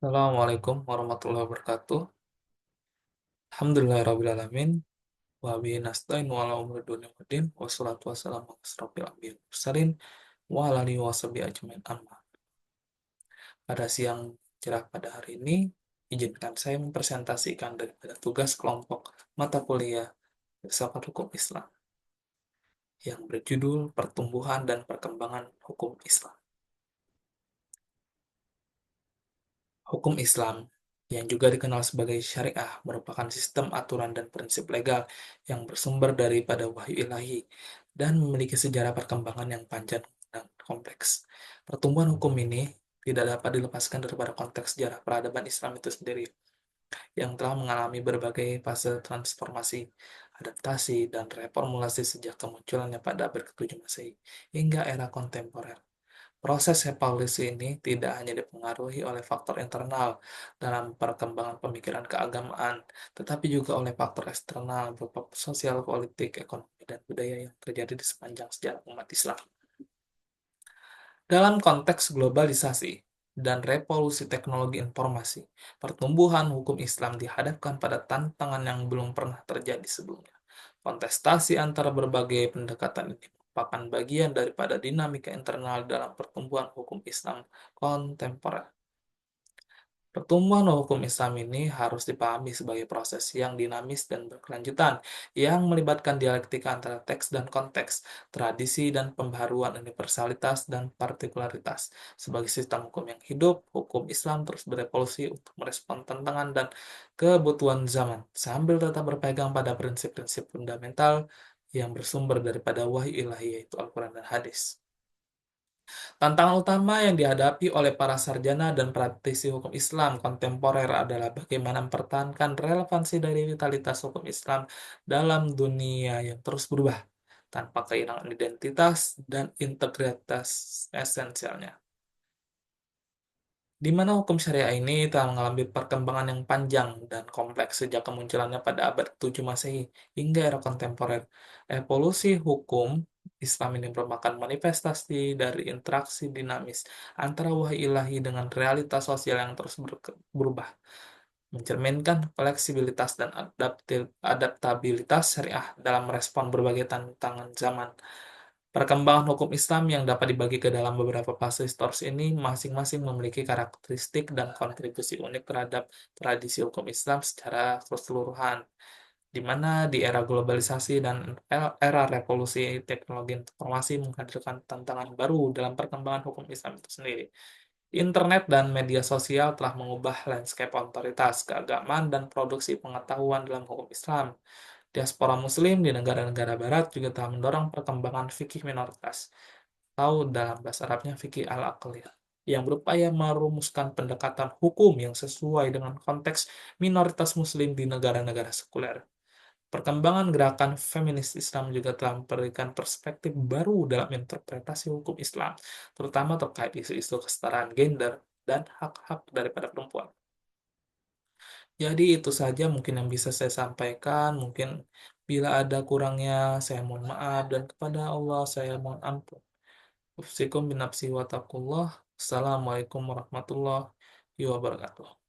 Assalamualaikum warahmatullahi wabarakatuh. Alhamdulillahirrahmanirrahim. Wa bihi nasta'in wa ala umuri dunya waddin. Wassalatu wassalamu ala asrofil anbiya'i wal mursalin wa ala alihi wa sahbihi ajmain amma. Pada siang cerah pada hari ini, izinkan saya mempresentasikan daripada tugas kelompok mata kuliah Filsafat Hukum Islam yang berjudul Pertumbuhan dan Perkembangan Hukum Islam. Hukum Islam, yang juga dikenal sebagai syariah, merupakan sistem aturan dan prinsip legal yang bersumber daripada wahyu ilahi dan memiliki sejarah perkembangan yang panjang dan kompleks. Pertumbuhan hukum ini tidak dapat dilepaskan daripada konteks sejarah peradaban Islam itu sendiri, yang telah mengalami berbagai fase transformasi, adaptasi, dan reformulasi sejak kemunculannya pada abad ke-7 Masehi hingga era kontemporer. Proses evolusi ini tidak hanya dipengaruhi oleh faktor internal dalam perkembangan pemikiran keagamaan, tetapi juga oleh faktor eksternal berupa sosial, politik, ekonomi, dan budaya yang terjadi di sepanjang sejarah umat Islam. Dalam konteks globalisasi dan revolusi teknologi informasi, pertumbuhan hukum Islam dihadapkan pada tantangan yang belum pernah terjadi sebelumnya. Kontestasi antara berbagai pendekatan ini merupakan bagian daripada dinamika internal dalam pertumbuhan hukum Islam kontemporer. Pertumbuhan hukum Islam ini harus dipahami sebagai proses yang dinamis dan berkelanjutan, yang melibatkan dialektika antara teks dan konteks, tradisi dan pembaharuan universalitas dan partikularitas. Sebagai sistem hukum yang hidup, hukum Islam terus berevolusi untuk merespon tantangan dan kebutuhan zaman, sambil tetap berpegang pada prinsip-prinsip fundamental yang bersumber daripada wahyu ilahi, yaitu Al-Quran dan Hadis. Tantangan utama yang dihadapi oleh para sarjana dan praktisi hukum Islam kontemporer adalah bagaimana mempertahankan relevansi dari vitalitas hukum Islam dalam dunia yang terus berubah, tanpa kehilangan identitas dan integritas esensialnya. Di mana hukum syariah ini telah mengalami perkembangan yang panjang dan kompleks sejak kemunculannya pada abad ke-7 Masehi hingga era kontemporer. Evolusi hukum Islam ini merupakan manifestasi dari interaksi dinamis antara wahyu ilahi dengan realitas sosial yang terus berubah, mencerminkan fleksibilitas dan adaptabilitas syariah dalam merespon berbagai tantangan zaman. Perkembangan hukum Islam yang dapat dibagi ke dalam beberapa fase historis ini masing-masing memiliki karakteristik dan kontribusi unik terhadap tradisi hukum Islam secara keseluruhan, di mana di era globalisasi dan era revolusi teknologi informasi menghadirkan tantangan baru dalam perkembangan hukum Islam itu sendiri. Internet dan media sosial telah mengubah landscape otoritas, keagamaan, dan produksi pengetahuan dalam hukum Islam. Diaspora Muslim di negara-negara Barat juga telah mendorong perkembangan fikih minoritas, atau dalam bahasa Arabnya fikih al-aqliyah, yang berupaya merumuskan pendekatan hukum yang sesuai dengan konteks minoritas Muslim di negara-negara sekuler. Perkembangan gerakan feminis Islam juga telah memberikan perspektif baru dalam interpretasi hukum Islam, terutama terkait isu-isu kesetaraan gender dan hak-hak daripada perempuan. Jadi itu saja mungkin yang bisa saya sampaikan. Mungkin bila ada kurangnya saya mohon maaf dan kepada Allah saya mohon ampun. Ufsikum binafsi wa taqullah. Assalamualaikum warahmatullahi wabarakatuh.